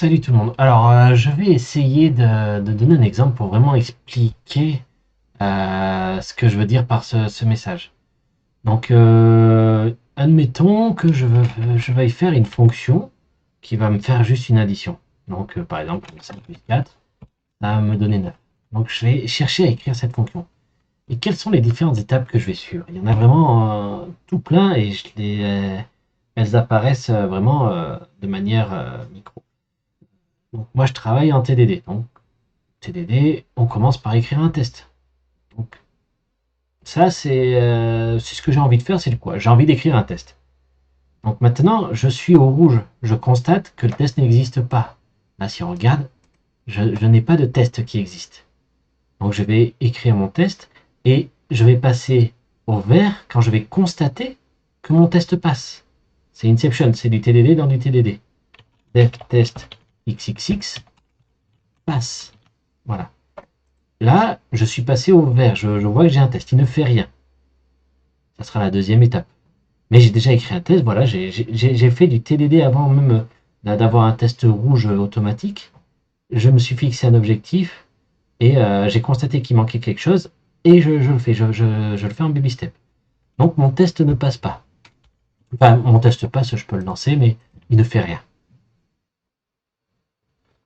Salut tout le monde. Alors, je vais essayer de donner un exemple pour vraiment expliquer ce que je veux dire par ce message. Donc, admettons que je veuille faire une fonction qui va me faire juste une addition. Donc, par exemple, 5 plus 4, ça va me donner 9. Donc, je vais chercher à écrire cette fonction. Et quelles sont les différentes étapes que je vais suivre? Il y en a vraiment tout plein et elles apparaissent vraiment de manière micro. Donc moi je travaille en TDD. Donc TDD, on commence par écrire un test. Donc ça c'est ce que j'ai envie de faire, c'est quoi? J'ai envie d'écrire un test. Donc maintenant je suis au rouge. Je constate que le test n'existe pas. Là si on regarde, je n'ai pas de test qui existe. Donc je vais écrire mon test et je vais passer au vert quand je vais constater que mon test passe. C'est Inception, c'est du TDD dans du TDD. Dev test XXX passe. Voilà. Là, je suis passé au vert. Je vois que j'ai un test. Il ne fait rien. Ça sera la deuxième étape. Mais j'ai déjà écrit un test. Voilà, j'ai fait du TDD avant même d'avoir un test rouge automatique. Je me suis fixé un objectif et j'ai constaté qu'il manquait quelque chose et je le fais. Je le fais en baby step. Donc mon test ne passe pas. Enfin, mon test passe, je peux le lancer, mais il ne fait rien.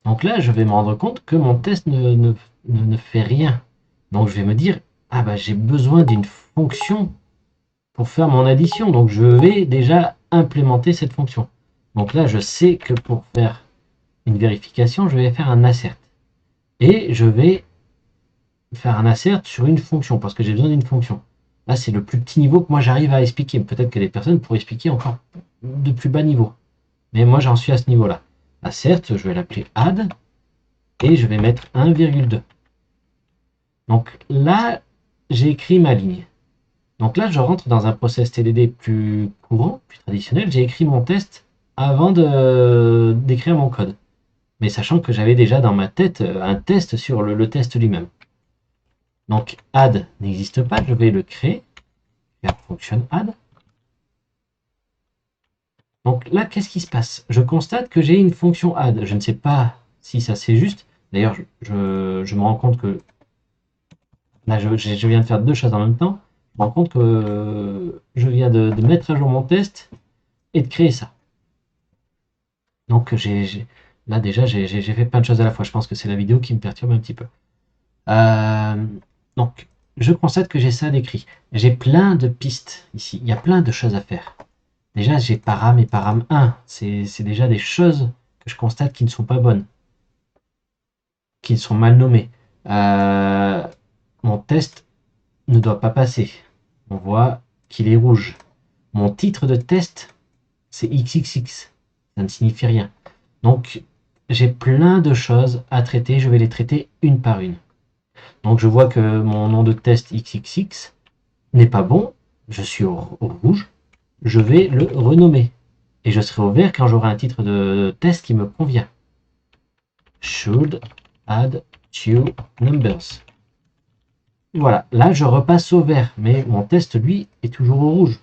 Donc là, je vais me rendre compte que mon test ne fait rien. Donc je vais me dire, ah bah j'ai besoin d'une fonction pour faire mon addition. Donc je vais déjà implémenter cette fonction. Donc là, je sais que pour faire une vérification, je vais faire un assert. Et je vais faire un assert sur une fonction, parce que j'ai besoin d'une fonction. Là, c'est le plus petit niveau que moi j'arrive à expliquer. Peut-être que des personnes pourraient expliquer encore de plus bas niveau. Mais moi, j'en suis à ce niveau-là. Assert, je vais l'appeler add, et je vais mettre 1,2. Donc là, j'ai écrit ma ligne. Donc là, je rentre dans un process TDD plus courant, plus traditionnel. J'ai écrit mon test avant d'écrire mon code. Mais sachant que j'avais déjà dans ma tête un test sur le test lui-même. Donc add n'existe pas, je vais le créer. Faire function add. Donc là, qu'est-ce qui se passe? Je constate que j'ai une fonction add. Je ne sais pas si ça c'est juste. D'ailleurs, je me rends compte que là, je viens de faire deux choses en même temps. Je me rends compte que je viens de mettre à jour mon test et de créer ça. Donc là déjà j'ai fait plein de choses à la fois. Je pense que c'est la vidéo qui me perturbe un petit peu. Euh, donc je constate que j'ai ça d'écrit. J'ai plein de pistes ici. Il y a plein de choses à faire. Déjà j'ai param et param 1. C'est déjà des choses que je constate qui ne sont pas bonnes, qui sont mal nommées. Mon test ne doit pas passer. On voit qu'il est rouge. Mon titre de test, c'est XXX. Ça ne signifie rien. Donc, j'ai plein de choses à traiter. Je vais les traiter une par une. Donc, je vois que mon nom de test XXX n'est pas bon. Je suis au rouge. Je vais le renommer. Et je serai au vert quand j'aurai un titre de test qui me convient. Should add two numbers. Voilà, là je repasse au vert, mais mon test lui est toujours au rouge.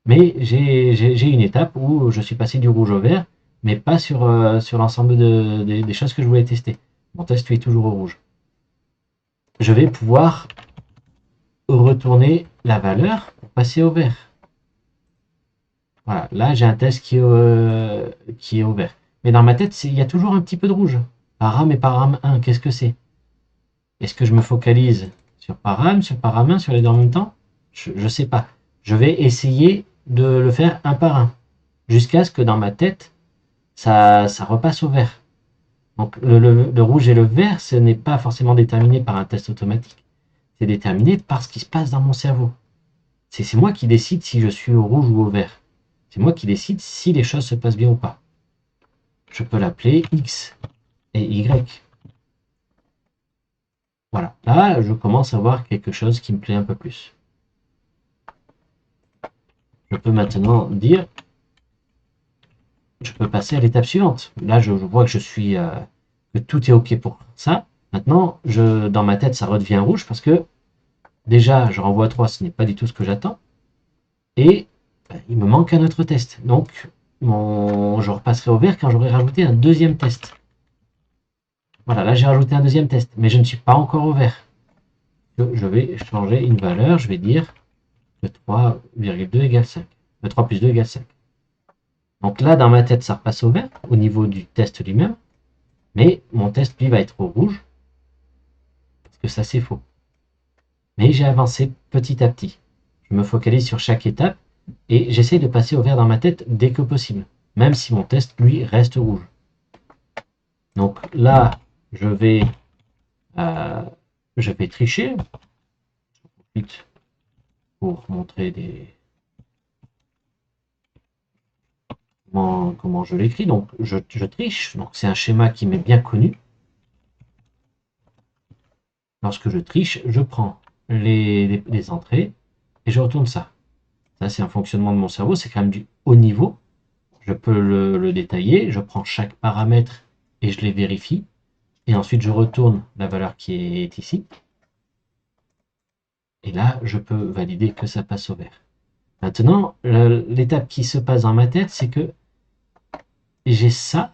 Mais j'ai une étape où je suis passé du rouge au vert, mais pas sur l'ensemble des choses que je voulais tester. Mon test lui est toujours au rouge. Je vais pouvoir retourner la valeur pour passer au vert. Voilà, là j'ai un test qui est au vert. Mais dans ma tête, il y a toujours un petit peu de rouge. Param et param 1, qu'est-ce que c'est? Est-ce que je me focalise sur param 1, sur les deux en même temps? Je ne sais pas. Je vais essayer de le faire un par un, jusqu'à ce que dans ma tête, ça repasse au vert. Donc le rouge et le vert, ce n'est pas forcément déterminé par un test automatique. C'est déterminé par ce qui se passe dans mon cerveau. C'est moi qui décide si je suis au rouge ou au vert. C'est moi qui décide si les choses se passent bien ou pas. Je peux l'appeler X et Y. Voilà, là je commence à voir quelque chose qui me plaît un peu plus. Je peux maintenant dire, je peux passer à l'étape suivante. Là je vois que que tout est ok pour ça. Maintenant, dans ma tête, ça redevient rouge parce que déjà, je renvoie 3, ce n'est pas du tout ce que j'attends. Et il me manque un autre test. Donc, je repasserai au vert quand j'aurai rajouté un deuxième test. Voilà, là j'ai rajouté un deuxième test, mais je ne suis pas encore au vert. Je vais changer une valeur, je vais dire que 3,2 égale 5. 3 plus 2 égale 5. Donc là, dans ma tête, ça repasse au vert, au niveau du test lui-même, mais mon test, lui, va être au rouge, parce que ça, c'est faux. Mais j'ai avancé petit à petit. Je me focalise sur chaque étape, et j'essaie de passer au vert dans ma tête dès que possible, même si mon test, lui, reste rouge. Donc là, je vais tricher pour montrer comment je l'écris. Donc je triche, donc c'est un schéma qui m'est bien connu. Lorsque je triche, je prends les entrées et je retourne ça. Ça, c'est un fonctionnement de mon cerveau, c'est quand même du haut niveau. Je peux le détailler, je prends chaque paramètre et je les vérifie. Et ensuite, je retourne la valeur qui est ici. Et là, je peux valider que ça passe au vert. Maintenant, l'étape qui se passe dans ma tête, c'est que j'ai ça,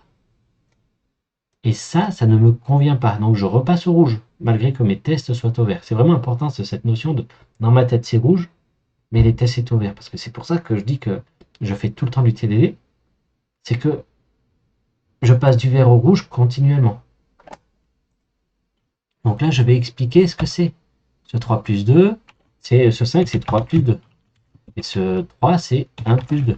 et ça ne me convient pas. Donc je repasse au rouge, malgré que mes tests soient au vert. C'est vraiment important, cette notion de, dans ma tête c'est rouge, mais les tests c'est au vert. Parce que c'est pour ça que je dis que je fais tout le temps du TDD, c'est que je passe du vert au rouge continuellement. Donc là, je vais expliquer ce que c'est. Ce 3 plus 2, ce 5, c'est 3 plus 2. Et ce 3, c'est 1 plus 2.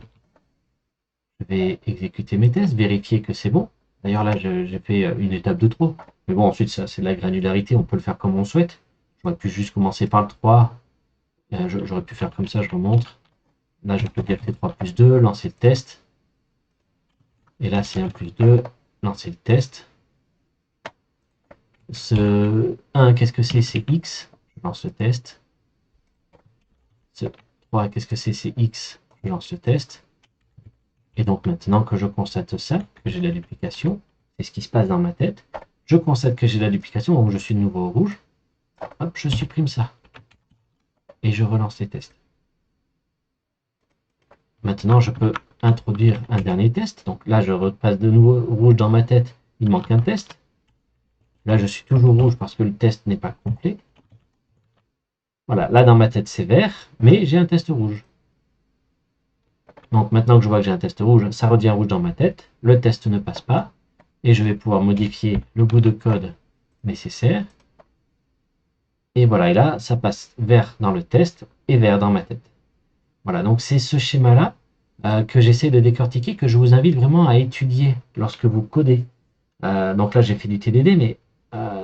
Je vais exécuter mes tests, vérifier que c'est bon. D'ailleurs, là, j'ai fait une étape de trop. Mais bon, ensuite, ça, c'est de la granularité. On peut le faire comme on souhaite. J'aurais pu juste commencer par le 3. J'aurais pu faire comme ça, je remonte. Là, je peux dire que c'est 3 plus 2, lancer le test. Et là, c'est 1 plus 2, lancer le test. Ce 1, qu'est-ce que c'est? C'est X. Je lance le test. Ce 3, qu'est-ce que c'est? C'est X. Je lance le test. Et donc maintenant que je constate ça, que j'ai la duplication, c'est ce qui se passe dans ma tête, je constate que j'ai la duplication, donc je suis de nouveau au rouge, hop, je supprime ça. Et je relance les tests. Maintenant, je peux introduire un dernier test. Donc là, je repasse de nouveau rouge dans ma tête, il manque un test. Là, je suis toujours rouge parce que le test n'est pas complet. Voilà, là dans ma tête, c'est vert, mais j'ai un test rouge. Donc maintenant que je vois que j'ai un test rouge, ça redevient rouge dans ma tête, le test ne passe pas, et je vais pouvoir modifier le bout de code nécessaire. Et voilà, et là, ça passe vert dans le test et vert dans ma tête. Voilà, donc c'est ce schéma-là que j'essaie de décortiquer, que je vous invite vraiment à étudier lorsque vous codez. Donc là, j'ai fait du TDD, mais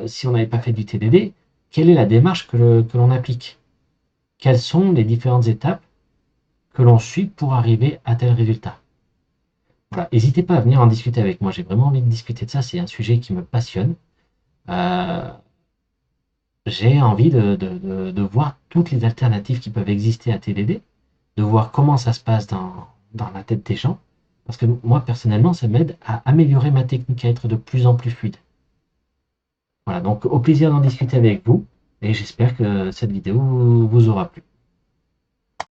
si on n'avait pas fait du TDD, quelle est la démarche que l'on applique? Quelles sont les différentes étapes que l'on suit pour arriver à tel résultat? Voilà, n'hésitez pas à venir en discuter avec moi, j'ai vraiment envie de discuter de ça, c'est un sujet qui me passionne. J'ai envie de voir toutes les alternatives qui peuvent exister à TDD, de voir comment ça se passe dans la tête des gens, parce que moi personnellement ça m'aide à améliorer ma technique, à être de plus en plus fluide. Voilà, donc au plaisir d'en discuter avec vous, et j'espère que cette vidéo vous aura plu.